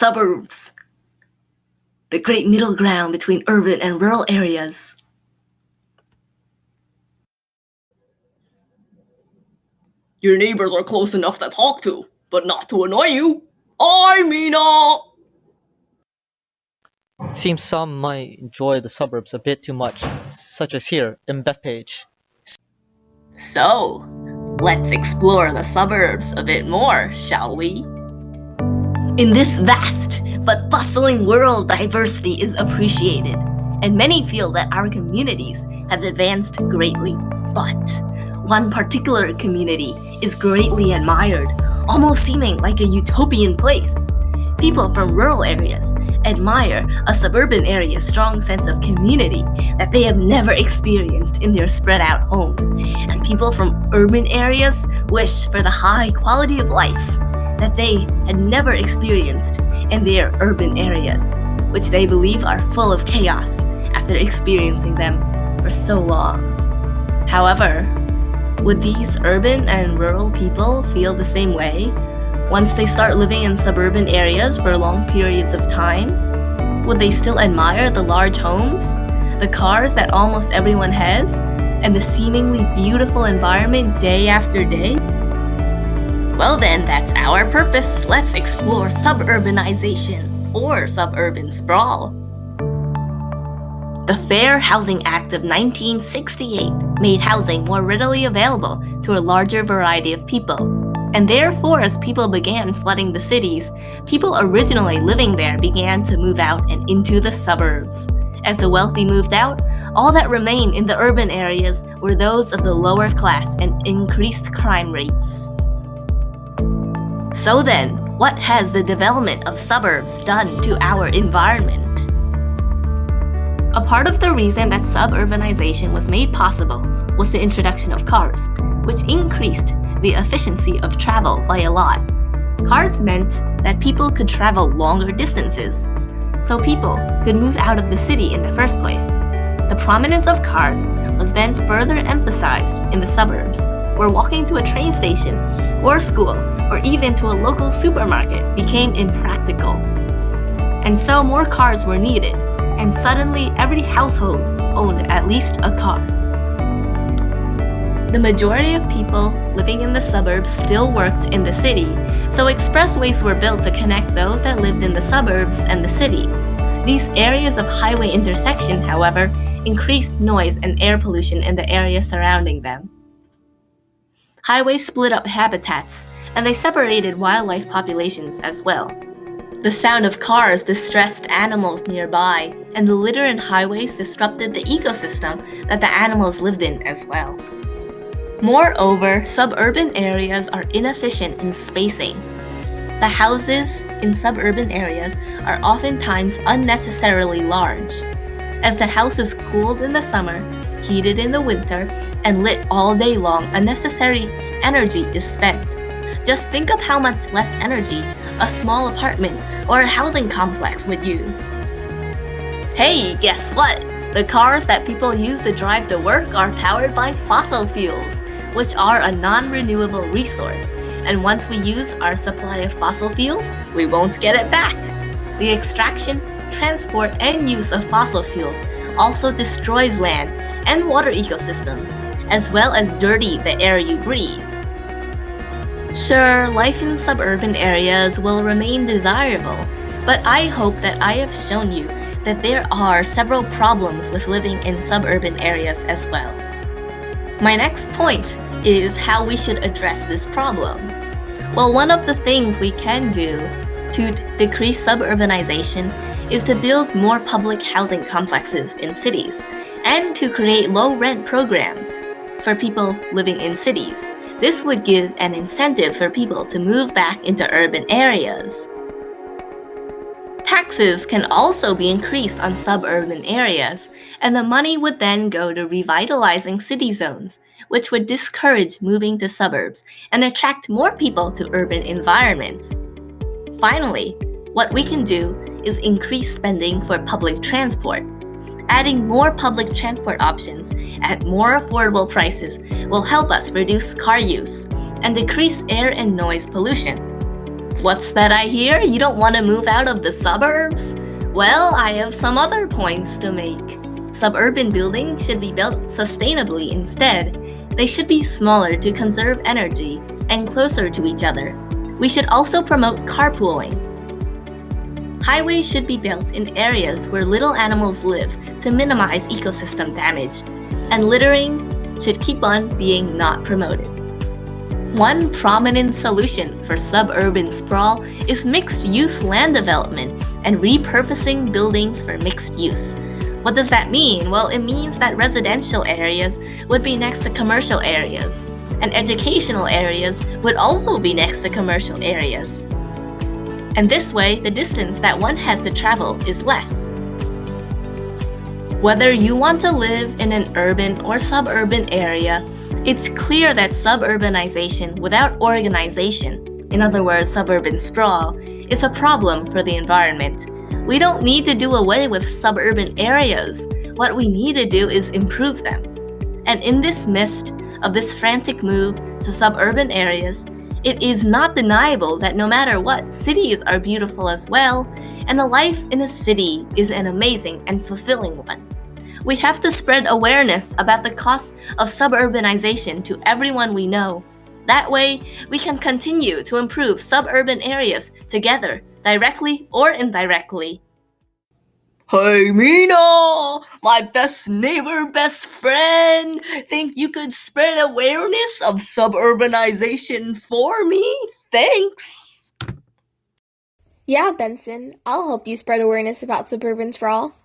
Suburbs, the great middle ground between urban and rural areas. Your neighbors are close enough to talk to, but not to annoy you. I'm Mina! It seems some might enjoy the suburbs a bit too much, such as here in Bethpage. So, let's explore the suburbs a bit more, shall we? In this vast but bustling world, diversity is appreciated, and many feel that our communities have advanced greatly. But one particular community is greatly admired, almost seeming like a utopian place. People from rural areas admire a suburban area's strong sense of community that they have never experienced in their spread out homes, and people from urban areas wish for the high quality of life that they had never experienced in their urban areas, which they believe are full of chaos after experiencing them for so long. However, would these urban and rural people feel the same way once they start living in suburban areas for long periods of time? Would they still admire the large homes, the cars that almost everyone has, and the seemingly beautiful environment day after day? Well then, that's our purpose. Let's explore suburbanization, or suburban sprawl. The Fair Housing Act of 1968 made housing more readily available to a larger variety of people. And therefore, as people began flooding the cities, people originally living there began to move out and into the suburbs. As the wealthy moved out, all that remained in the urban areas were those of the lower class and increased crime rates. So then, what has the development of suburbs done to our environment? A part of the reason that suburbanization was made possible was the introduction of cars, which increased the efficiency of travel by a lot. Cars meant that people could travel longer distances, so people could move out of the city in the first place. The prominence of cars was then further emphasized in the suburbs, where walking to a train station or school or even to a local supermarket became impractical. And so more cars were needed, and suddenly every household owned at least a car. The majority of people living in the suburbs still worked in the city, so expressways were built to connect those that lived in the suburbs and the city. These areas of highway intersection, however, increased noise and air pollution in the area surrounding them. Highways split up habitats, and they separated wildlife populations as well. The sound of cars distressed animals nearby, and the litter in highways disrupted the ecosystem that the animals lived in as well. Moreover, suburban areas are inefficient in spacing. The houses in suburban areas are oftentimes unnecessarily large. As the house is cooled in the summer, heated in the winter, and lit all day long, unnecessary energy is spent. Just think of how much less energy a small apartment or a housing complex would use. Hey, guess what? The cars that people use to drive to work are powered by fossil fuels, which are a non-renewable resource. And once we use our supply of fossil fuels, we won't get it back. The extraction, transport, and use of fossil fuels also destroys land and water ecosystems, as well as dirty the air you breathe. Sure, life in suburban areas will remain desirable, but I hope that I have shown you that there are several problems with living in suburban areas as well. My next point is how we should address this problem. Well, one of the things we can do to decrease suburbanization is to build more public housing complexes in cities and to create low-rent programs for people living in cities. This would give an incentive for people to move back into urban areas. Taxes can also be increased on suburban areas, and the money would then go to revitalizing city zones, which would discourage moving to suburbs and attract more people to urban environments. Finally, what we can do is increase spending for public transport. Adding more public transport options at more affordable prices will help us reduce car use and decrease air and noise pollution. What's that I hear? You don't want to move out of the suburbs? Well, I have some other points to make. Suburban buildings should be built sustainably instead. They should be smaller to conserve energy and closer to each other. We should also promote carpooling. Highways should be built in areas where little animals live to minimize ecosystem damage, and littering should keep on being not promoted. One prominent solution for suburban sprawl is mixed-use land development and repurposing buildings for mixed use. What does that mean? Well, it means that residential areas would be next to commercial areas, and educational areas would also be next to commercial areas. And this way, the distance that one has to travel is less. Whether you want to live in an urban or suburban area, it's clear that suburbanization without organization, in other words, suburban sprawl, is a problem for the environment. We don't need to do away with suburban areas. What we need to do is improve them. And in this midst of this frantic move to suburban areas, it is not deniable that no matter what, cities are beautiful as well, and a life in a city is an amazing and fulfilling one. We have to spread awareness about the costs of suburbanization to everyone we know. That way, we can continue to improve suburban areas together, directly or indirectly. Hey Mina, my best neighbor, best friend, think you could spread awareness of suburbanization for me? Thanks! Yeah, Benson, I'll help you spread awareness about suburban sprawl.